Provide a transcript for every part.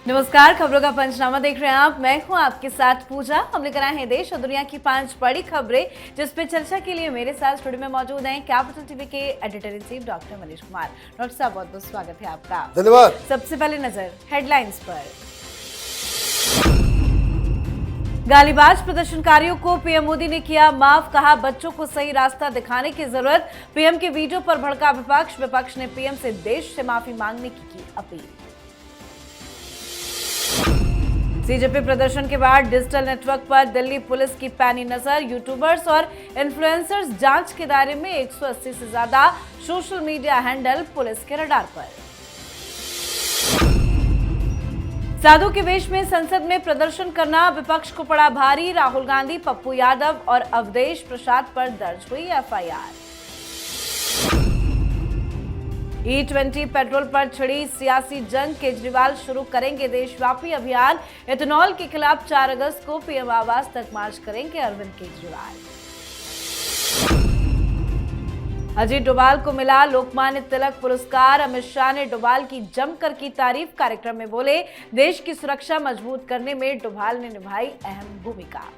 नमस्कार, खबरों का पंचनामा देख रहे हैं आप। मैं हूं आपके साथ पूजा। हमने करा है देश और दुनिया की 5 बड़ी खबरें, जिस पे चर्चा के लिए मेरे साथ स्टूडियो में मौजूद हैं कैपिटल टीवी के editor in chief doctor Manish Kumar. Doctor साहब, बहुत बहुत स्वागत है आपका। धन्यवाद। सबसे पहले नजर हेडलाइंस पर। गालीबाज प्रदर्शनकारियों को पीएम मोदी ने किया माफ, कहा बच्चों को सही रास्ता दिखाने की जरूरत। पीएम के वीडियो पर भड़का विपक्ष ने पीएम से देश से माफी मांगने की अपील। सीजेपी प्रदर्शन के बाद डिजिटल नेटवर्क पर दिल्ली पुलिस की पैनी नजर। यूट्यूबर्स और इन्फ्लुएंसर्स जांच के दायरे में। 180 से ज्यादा सोशल मीडिया हैंडल पुलिस के रडार पर। साधु के वेश में संसद में प्रदर्शन करना विपक्ष को पड़ा भारी। राहुल गांधी, पप्पू यादव और अवधेश प्रसाद पर दर्ज हुई एफआईआर। E20 पेट्रोल पर छिड़ी सियासी जंग। केजरीवाल शुरू करेंगे देशव्यापी अभियान। इथेनॉल के खिलाफ 4 अगस्त को पीएम आवास तक मार्च करेंगे अरविंद केजरीवाल। अजीत डोभाल को मिला लोकमान्य तिलक पुरस्कार। अमित शाह ने डोभाल की जमकर की तारीफ। कार्यक्रम में बोले, देश की सुरक्षा मजबूत करने में डोभाल ने निभाई अहम भूमिका।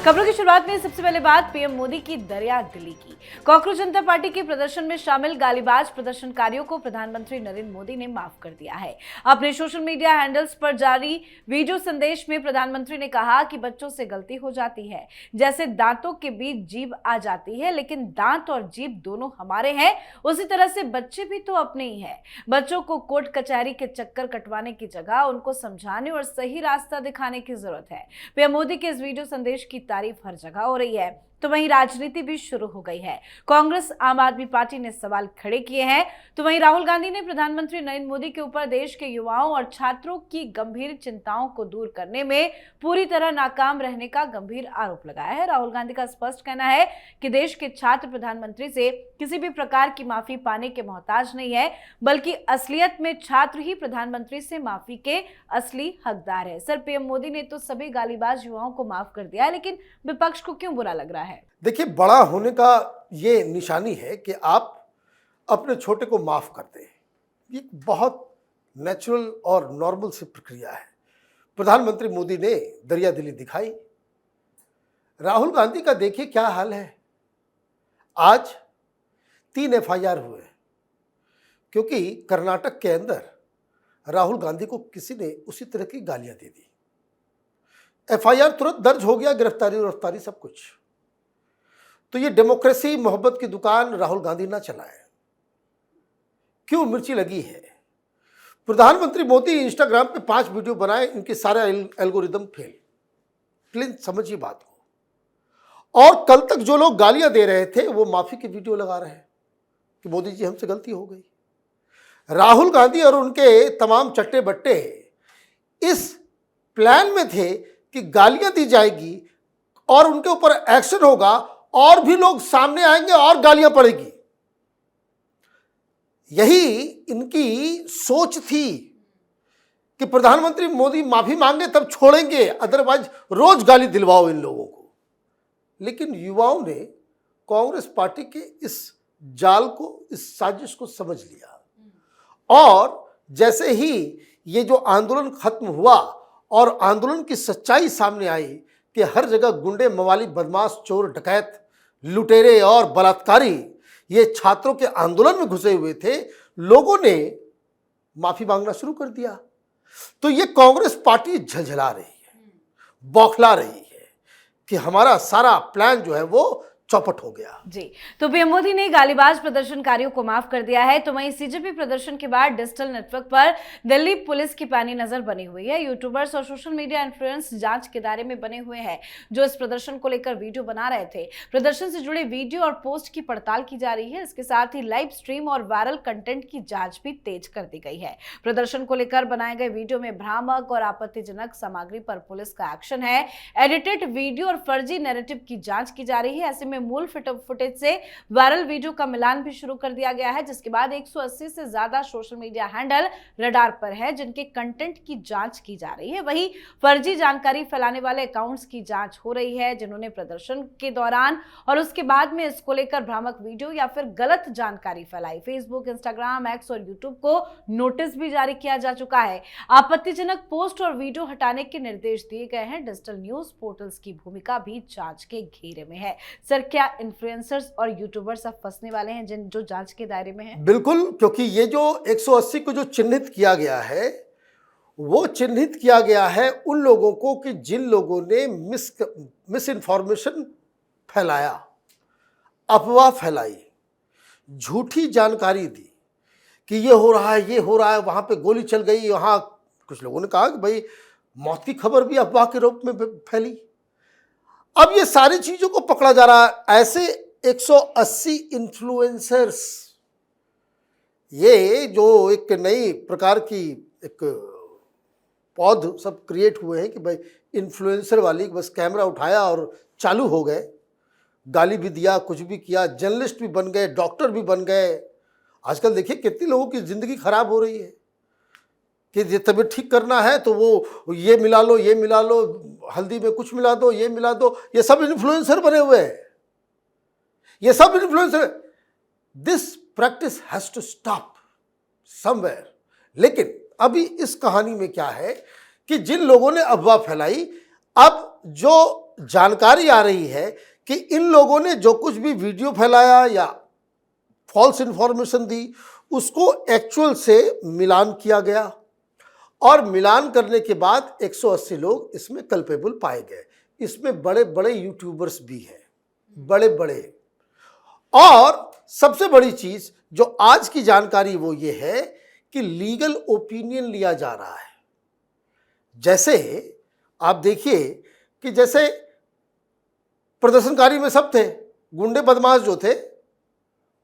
खबरों की शुरुआत में सबसे पहले बात पीएम मोदी की दरिया दिली की। कॉकरोच जनता पार्टी के प्रदर्शन में शामिल गालीबाज प्रदर्शनकारियों को प्रधानमंत्री नरेंद्र मोदी ने माफ कर दिया है। अपने सोशल मीडिया हैंडल्स पर जारी वीडियो संदेश में प्रधानमंत्री ने कहा कि बच्चों से गलती हो जाती है, जैसे दांतों के बीच जीभ आ जाती है, लेकिन दांत और जीभ दोनों हमारे हैं, उसी तरह से बच्चे भी तो अपने ही हैं। बच्चों को कोर्ट कचहरी के चक्कर कटवाने की जगह उनको समझाने और सही रास्ता दिखाने की जरूरत है। पीएम मोदी के इस वीडियो संदेश की तारीफ हर जगह हो रही है, तो वहीं राजनीति भी शुरू हो गई है। कांग्रेस, आम आदमी पार्टी ने सवाल खड़े किए हैं, तो वहीं राहुल गांधी ने प्रधानमंत्री नरेंद्र मोदी के ऊपर देश के युवाओं और छात्रों की गंभीर चिंताओं को दूर करने में पूरी तरह नाकाम रहने का गंभीर आरोप लगाया है। राहुल गांधी का स्पष्ट कहना है कि देश के छात्र प्रधानमंत्री से किसी भी प्रकार की माफी पाने के मोहताज नहीं है, बल्कि असलियत में छात्र ही प्रधानमंत्री से माफी के असली हकदार है। सर, पीएम मोदी ने तो सभी गालीबाज युवाओं को माफ कर दिया है, लेकिन विपक्ष को क्यों बुरा लग रहा है? देखिए, बड़ा होने का ये निशानी है कि आप अपने छोटे को माफ करते हैं। ये बहुत नेचुरल और नॉर्मल सी प्रक्रिया है। प्रधानमंत्री मोदी ने दरिया दिली दिखाई। राहुल गांधी का देखिए क्या हाल है। आज 3 एफआईआर हुए क्योंकि कर्नाटक के अंदर राहुल गांधी को किसी ने उसी तरह की गालियां दे दी। एफआईआर तुरंत दर्ज हो गया, गिरफ्तारी सब कुछ। तो ये डेमोक्रेसी, मोहब्बत की दुकान राहुल गांधी ना चलाए। क्यों मिर्ची लगी है? प्रधानमंत्री मोदी इंस्टाग्राम पे 5 वीडियो बनाए, इनके सारे एल्गोरिदम फेल। प्लीज समझिए बात को। और कल तक जो लोग गालियां दे रहे थे वो माफी की वीडियो लगा रहे हैं कि मोदी जी हमसे गलती हो गई। राहुल गांधी और उनके तमाम चट्टे बट्टे इस प्लान में थे कि गालियां दी जाएगी और उनके ऊपर एक्शन होगा और भी लोग सामने आएंगे और गालियां पड़ेगी। यही इनकी सोच थी कि प्रधानमंत्री मोदी माफी मांगे तब छोड़ेंगे, अदरवाइज रोज गाली दिलवाओ इन लोगों को। लेकिन युवाओं ने कांग्रेस पार्टी के इस जाल को, इस साजिश को समझ लिया और जैसे ही ये जो आंदोलन खत्म हुआ और आंदोलन की सच्चाई सामने आई कि हर जगह गुंडे, मवाली, बदमाश, चोर, डकैत, लुटेरे और बलात्कारी ये छात्रों के आंदोलन में घुसे हुए थे, लोगों ने माफी मांगना शुरू कर दिया। तो ये कांग्रेस पार्टी झलझला रही है, बौखला रही है कि हमारा सारा प्लान जो है वो चौपट हो गया। जी, तो पीएम मोदी ने गालीबाज प्रदर्शनकारियों को माफ कर दिया है, तो वहीं सीजेपी प्रदर्शन के बाद डिजिटल नेटवर्क पर दिल्ली पुलिस की पैनी नजर बनी हुई है। यूट्यूबर्स और सोशल मीडिया इन्फ्लुएंस जांच के दायरे में बने हुए हैं, जो इस प्रदर्शन को लेकर वीडियो बना रहे थे। प्रदर्शन से जुड़े वीडियो और पोस्ट की पड़ताल की जा रही है। इसके साथ ही लाइव स्ट्रीम और वायरल कंटेंट की जांच भी तेज कर दी गई है। प्रदर्शन को लेकर बनाए गए वीडियो में भ्रामक और आपत्तिजनक सामग्री पर पुलिस का एक्शन है। एडिटेड वीडियो और फर्जी नैरेटिव की जांच की जा रही है। ऐसे में मूल फुटेज से वायरल वीडियो का मिलान भी शुरू कर दिया गया है, जिसके बाद 180 से ज्यादा सोशल मीडिया हैंडल रडार पर है जिनके कंटेंट की जांच की जा रही है। वहीं फर्जी जानकारी फैलाने वाले अकाउंट्स की जांच हो रही है जिन्होंने प्रदर्शन के दौरान और उसके बाद में इसको लेकर भ्रामक वीडियो या फिर गलत जानकारी फैलाई। फेसबुक, इंस्टाग्राम, एक्स और यूट्यूब को नोटिस भी जारी किया जा चुका है। आपत्तिजनक पोस्ट और वीडियो हटाने के निर्देश दिए गए हैं। डिजिटल न्यूज पोर्टल्स की भूमिका भी जांच के घेरे में है। सर, क्या इन्फ्लुएंसर्स और यूट्यूबर्स अब फंसने वाले हैं जो जांच के दायरे में हैं? बिल्कुल, क्योंकि ये जो 180 को जो चिन्हित किया गया है वो चिन्हित किया गया है उन लोगों को कि जिन लोगों ने मिस इन्फॉर्मेशन फैलाया, अफवाह फैलाई, झूठी जानकारी दी कि ये हो रहा है, ये हो रहा है, वहां पे गोली चल गई, वहां कुछ लोगों ने कहा कि भाई मौत की खबर भी अफवाह के रूप में फैली। अब ये सारी चीजों को पकड़ा जा रहा है। ऐसे 180 इन्फ्लुएंसर्स, ये जो एक नई प्रकार की एक पौध सब क्रिएट हुए हैं कि भाई इन्फ्लुएंसर वाली, बस कैमरा उठाया और चालू हो गए, गाली भी दिया, कुछ भी किया, जर्नलिस्ट भी बन गए, डॉक्टर भी बन गए। आजकल देखिए कितनी लोगों की जिंदगी खराब हो रही है कि ये तबीयत ठीक करना है तो वो ये मिला लो, ये मिला लो, हल्दी में कुछ मिला दो, ये मिला दो। ये सब इन्फ्लुएंसर बने हुए हैं, ये सब influencer. This practice has to stop somewhere. लेकिन अभी इस कहानी में क्या है कि जिन लोगों ने अफवाह फैलाई, अब जो जानकारी आ रही है कि इन लोगों ने जो कुछ भी वीडियो फैलाया या फॉल्स इंफॉर्मेशन दी, उसको एक्चुअल से मिलान किया गया और मिलान करने के बाद 180 लोग इसमें कल्पेबल पाए गए। इसमें बड़े बड़े यूट्यूबर्स भी हैं, बड़े बड़े। और सबसे बड़ी चीज जो आज की जानकारी वो ये है कि लीगल ओपिनियन लिया जा रहा है। जैसे आप देखिए कि जैसे प्रदर्शनकारी में सब थे, गुंडे बदमाश जो थे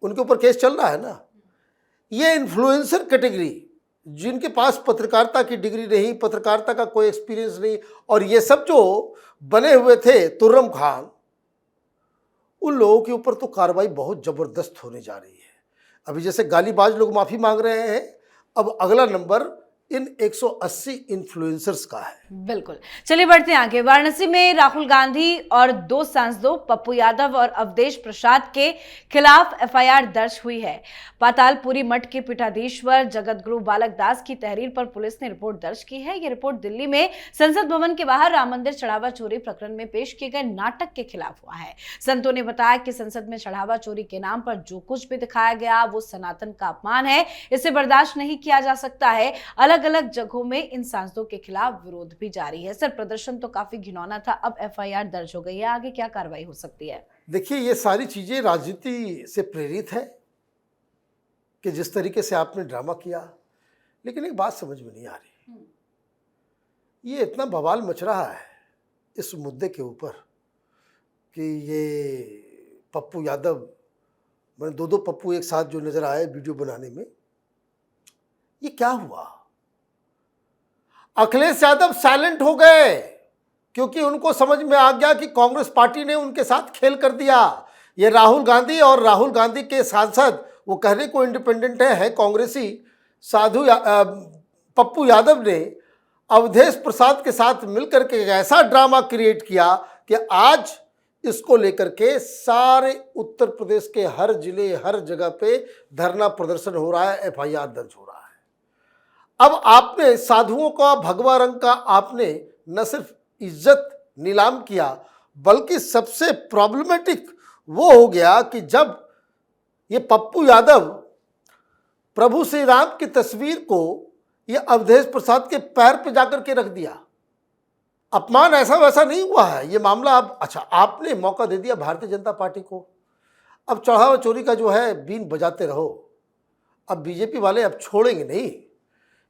उनके ऊपर केस चल रहा है ना। ये इन्फ्लुएंसर कैटेगरी जिनके पास पत्रकारिता की डिग्री नहीं, पत्रकारिता का कोई एक्सपीरियंस नहीं, और ये सब जो बने हुए थे तुर्रम खान, उन लोगों के ऊपर तो कार्रवाई बहुत जबरदस्त होने जा रही है। अभी जैसे गालीबाज लोग माफी मांग रहे हैं, अब अगला नंबर इन 180 इन्फ्लुएंसर्स का है। बिल्कुल, चलिए बढ़ते हैं आगे। वाराणसी में राहुल गांधी और 2 सांसदों पप्पू यादव और अवधेश प्रसाद के खिलाफ एफआईआर दर्ज हुई है। पातालपुरी मठ के पीठाधीश्वर जगतगुरु बालक दास की तहरीर पर पुलिस ने रिपोर्ट दर्ज की है। यह रिपोर्ट दिल्ली में संसद भवन के बाहर राम मंदिर चढ़ावा चोरी प्रकरण में पेश किए गए नाटक के खिलाफ हुआ है। संतों ने बताया कि संसद में चढ़ावा चोरी के नाम पर जो कुछ भी दिखाया गया वो सनातन का अपमान है, इसे बर्दाश्त नहीं किया जा सकता है। अलग अलग जगहों में इन सांसदों के खिलाफ विरोध भी जारी है। सर, प्रदर्शन तो काफी घिनौना था, अब एफआईआर दर्ज हो गई है, आगे क्या कार्रवाई हो सकती है? देखिए, ये सारी चीजें राजनीति से प्रेरित है कि जिस तरीके से आपने ड्रामा किया। लेकिन एक बात समझ में नहीं आ रही, ये इतना बवाल मच रहा है इस मुद्दे के ऊपर कि ये पप्पू यादव, मैंने दो पप्पू एक साथ जो नजर आए वीडियो बनाने में, ये क्या हुआ? अखिलेश यादव साइलेंट हो गए क्योंकि उनको समझ में आ गया कि कांग्रेस पार्टी ने उनके साथ खेल कर दिया। ये राहुल गांधी और राहुल गांधी के सांसद, वो कहने को इंडिपेंडेंट है कांग्रेसी, पप्पू यादव ने अवधेश प्रसाद के साथ मिलकर के ऐसा ड्रामा क्रिएट किया कि आज इसको लेकर के सारे उत्तर प्रदेश के हर जिले, हर जगह पे धरना प्रदर्शन हो रहा है, एफआईआर दर्ज हो रहा है। अब आपने साधुओं का, भगवा रंग का आपने न सिर्फ इज्जत नीलाम किया, बल्कि सबसे प्रॉब्लमेटिक वो हो गया कि जब ये पप्पू यादव प्रभु श्री राम की तस्वीर को ये अवधेश प्रसाद के पैर पे जाकर के रख दिया। अपमान ऐसा वैसा नहीं हुआ है ये मामला। अब अच्छा, आपने मौका दे दिया भारतीय जनता पार्टी को, अब चढ़ावा चोरी का जो है बीन बजाते रहो। अब बीजेपी वाले अब छोड़ेंगे नहीं।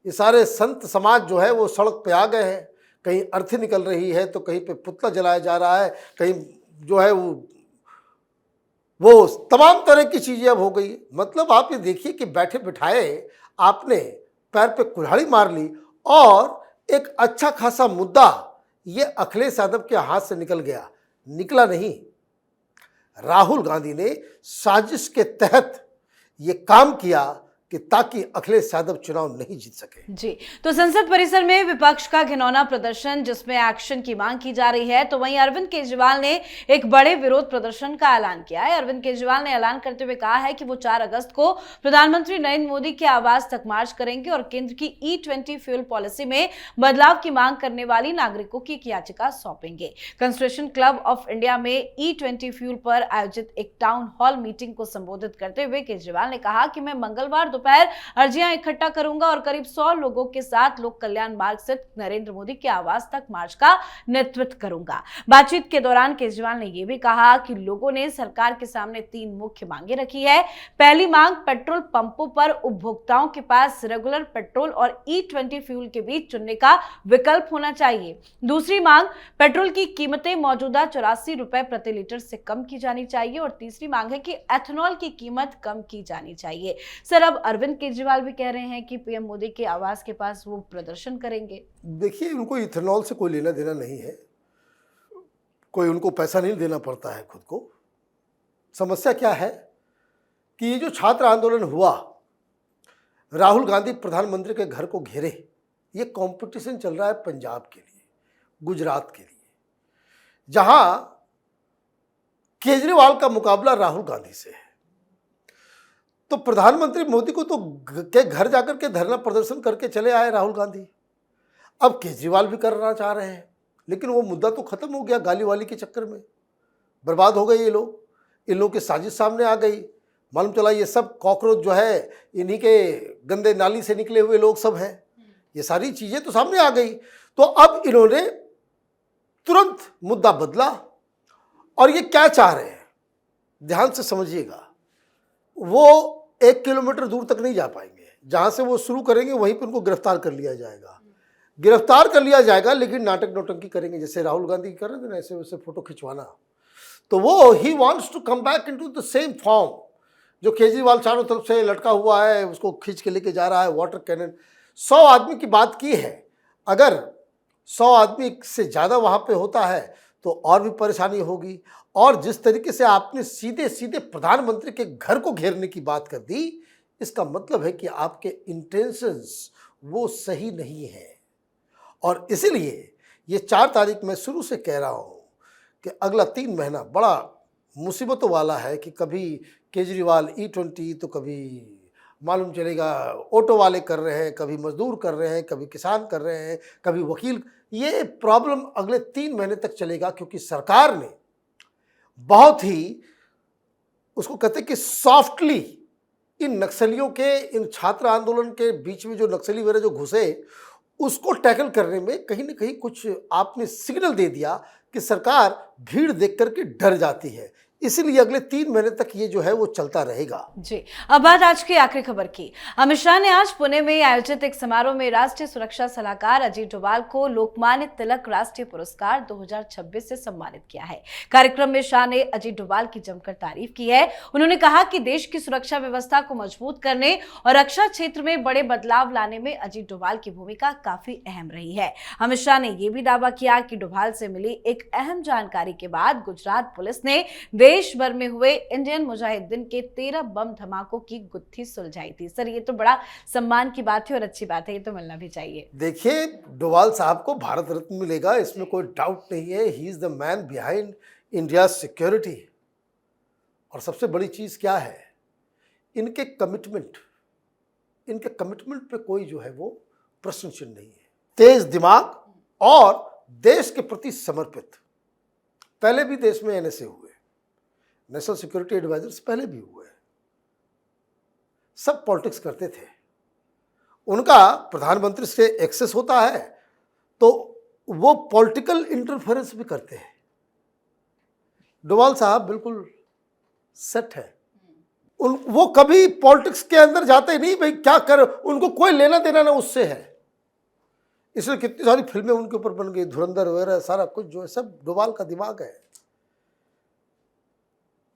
ये सारे संत समाज जो है वो सड़क पे आ गए हैं, कहीं अर्थी निकल रही है तो कहीं पे पुतला जलाया जा रहा है, कहीं जो है वो तमाम तरह की चीजें अब हो गई। मतलब आप ये देखिए कि बैठे बिठाए आपने पैर पे कुल्हाड़ी मार ली और एक अच्छा खासा मुद्दा ये अखिलेश यादव के हाथ से निकल गया। निकला नहीं, राहुल गांधी ने साजिश के तहत ये काम किया कि ताकि अखिलेश यादव चुनाव नहीं जीत सके। जी, तो संसद परिसर में विपक्ष का घिनौना प्रदर्शन जिसमें एक्शन की मांग की जा रही है, तो वहीं अरविंद केजरीवाल ने एक बड़े विरोध प्रदर्शन का ऐलान किया है। अरविंद केजरीवाल ने ऐलान करते हुए कहा है कि वो 4 अगस्त को प्रधानमंत्री नरेंद्र मोदी के आवास तक मार्च करेंगे और केंद्र की E20 फ्यूल पॉलिसी में बदलाव की मांग करने वाली नागरिकों की एक याचिका सौंपेंगे। कंस्ट्रक्शन क्लब ऑफ इंडिया में E20 फ्यूल पर आयोजित एक टाउन हॉल मीटिंग को संबोधित करते हुए केजरीवाल ने कहा कि मैं मंगलवार दोपहर अर्जियां इकट्ठा करूंगा और करीब 100 लोगों के साथ लोक कल्याण मार्ग स्थित नरेंद्र मोदी के आवास तक मार्च का नेतृत्व करूंगा। बातचीत के दौरान केजरीवाल ने यह भी कहा कि लोगों ने सरकार के सामने 3 मुख्य मांगे रखी है। पहली मांग, पेट्रोल पंपों पर उपभोक्ताओं के पास रेगुलर पेट्रोल और E20 फ्यूल के बीच चुनने का विकल्प होना चाहिए। दूसरी मांग, पेट्रोल की कीमतें मौजूदा 84 रुपए प्रति लीटर से कम की जानी चाहिए और तीसरी मांग है कि एथेनॉल की कीमत कम की जानी चाहिए। सर, अब अरविंद केजरीवाल भी कह रहे हैं कि पीएम मोदी के आवास के पास वो प्रदर्शन करेंगे। देखिए, उनको इथेनॉल से कोई लेना देना नहीं है, कोई उनको पैसा नहीं देना पड़ता है खुद को। समस्या क्या है कि ये जो छात्र आंदोलन हुआ, राहुल गांधी प्रधानमंत्री के घर को घेरे, ये कंपटीशन चल रहा है पंजाब के लिए, गुजरात के लिए, जहां केजरीवाल का मुकाबला राहुल गांधी से है। तो प्रधानमंत्री मोदी को तो के घर जाकर के धरना प्रदर्शन करके चले आए राहुल गांधी। अब केजरीवाल भी करना चाह रहे हैं, लेकिन वो मुद्दा तो खत्म हो गया। गाली वाली के चक्कर में बर्बाद हो गए ये लोग, इन लोगों की साजिश सामने आ गई। मालूम चला ये सब कॉकरोच जो है इन्हीं के गंदे नाली से निकले हुए लोग सब हैं। ये सारी चीजें तो सामने आ गई। तो अब इन्होंने तुरंत मुद्दा बदला और ये क्या चाह रहे हैं, ध्यान से समझिएगा। वो 1 किलोमीटर दूर तक नहीं जा पाएंगे, जहां से वो शुरू करेंगे वहीं पर उनको गिरफ्तार कर लिया जाएगा। गिरफ्तार कर लिया जाएगा, लेकिन नाटक नौटंकी करेंगे, जैसे राहुल गांधी कर रहे थे ना, ऐसे वैसे फोटो खिंचवाना। तो वो ही wants to come back into the same form. जो केजरीवाल चारों तरफ से लटका हुआ है, उसको खींच के लेके जा रहा है, वाटर कैनन। 100 आदमी की बात की है, अगर 100 आदमी से ज़्यादा वहाँ पे होता है तो और भी परेशानी होगी। और जिस तरीके से आपने सीधे सीधे प्रधानमंत्री के घर को घेरने की बात कर दी, इसका मतलब है कि आपके इंटेंशंस वो सही नहीं है। और इसीलिए ये 4 तारीख मैं शुरू से कह रहा हूँ कि अगला 3 महीना बड़ा मुसीबतों वाला है कि कभी केजरीवाल E20 तो कभी मालूम चलेगा ऑटो वाले कर रहे हैं, कभी मजदूर कर रहे हैं, कभी किसान कर रहे हैं, कभी वकील। ये प्रॉब्लम अगले 3 महीने तक चलेगा, क्योंकि सरकार ने बहुत ही उसको कहते हैं कि सॉफ्टली इन नक्सलियों के, इन छात्र आंदोलन के बीच में जो नक्सली वगैरह जो घुसे, उसको टैकल करने में कहीं ना कहीं कुछ आपने सिग्नल दे दिया कि सरकार भीड़ देख करके डर जाती है। इसलिए अगले 3 महीने तक ये जो है वो चलता रहेगा। जी, अब बात आज की आखिरी खबर की। अमित शाह ने आज पुणे में आयोजित एक समारोह में राष्ट्रीय सुरक्षा सलाहकार अजीत डोभाल को लोकमान्य तिलक राष्ट्रीय पुरस्कार 2026 से सम्मानित किया है। कार्यक्रम में शाह ने अजीत डोभाल की जमकर तारीफ की है। उन्होंने कहा कि देश की सुरक्षा व्यवस्था को मजबूत करने और रक्षा क्षेत्र में बड़े बदलाव लाने में अजीत डोभाल की भूमिका काफी अहम रही है। अमित शाह ने यह भी दावा किया कि डोभाल से मिली एक अहम जानकारी के बाद गुजरात पुलिस ने देश भर में हुए इंडियन मुजाहिदीन के 13 बम धमाकों की गुत्थी सुलझाई थी। सर, ये तो बड़ा सम्मान की बात है और अच्छी बात है, ये तो मिलना भी चाहिए। देखिए, डोभाल साहब को भारत रत्न मिलेगा, इसमें कोई डाउट नहीं है। He is the man behind India security. और सबसे बड़ी चीज क्या है, इनके कमिटमेंट पे कोई जो है वो प्रश्न चिन्ह नहीं है। तेज दिमाग और देश के प्रति समर्पित। पहले भी देश में NSA हुए, नेशनल सिक्योरिटी एडवाइजर से पहले भी हुए, सब पॉलिटिक्स करते थे। उनका प्रधानमंत्री से एक्सेस होता है तो वो पॉलिटिकल इंटरफेरेंस भी करते हैं। डोभाल साहब बिल्कुल सेट है। वो कभी पॉलिटिक्स के अंदर जाते नहीं, भाई क्या कर, उनको कोई लेना देना ना उससे है। इसलिए कितनी सारी फिल्में उनके ऊपर बन गई, धुरंधर वगैरह, सारा कुछ जो है सब डोभाल का दिमाग है।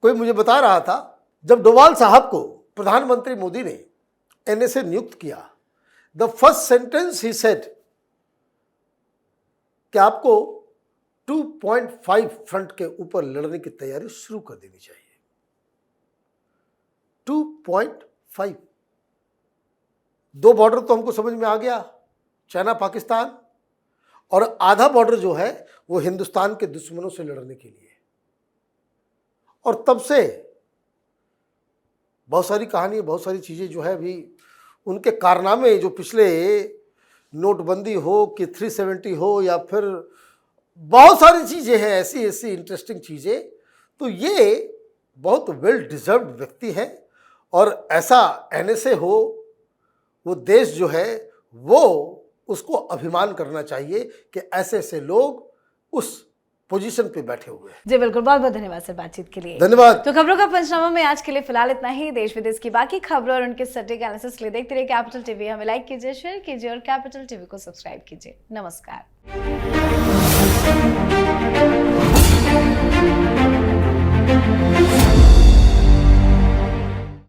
कोई मुझे बता रहा था, जब डोभाल साहब को प्रधानमंत्री मोदी ने NSA नियुक्त किया, the first sentence he said कि आपको 2.5 फ्रंट के ऊपर लड़ने की तैयारी शुरू कर देनी चाहिए। 2.5 दो बॉर्डर तो हमको समझ में आ गया, चाइना पाकिस्तान, और आधा बॉर्डर जो है वो हिंदुस्तान के दुश्मनों से लड़ने के लिए। और तब से बहुत सारी कहानी, बहुत सारी चीज़ें जो है अभी उनके कारनामे, जो पिछले नोटबंदी हो कि 370 हो या फिर बहुत सारी चीज़ें हैं ऐसी ऐसी इंटरेस्टिंग चीज़ें, तो ये बहुत वेल डिजर्व्ड व्यक्ति हैं। और ऐसा एनएसए हो, वो देश जो है वो उसको अभिमान करना चाहिए कि ऐसे ऐसे लोग उस पोजीशन पे बैठे हुए हैं। जी बिल्कुल, बहुत बहुत धन्यवाद सर बातचीत के लिए। धन्यवाद। तो खबरों का पंचनामा में आज के लिए फिलहाल इतना ही। देश विदेश की बाकी खबरों और उनके सटीक एनालिसिस के लिए देखते रहिए कैपिटल टीवी। हमें लाइक कीजिए, शेयर कीजिए और कैपिटल टीवी को सब्सक्राइब कीजिए। नमस्कार।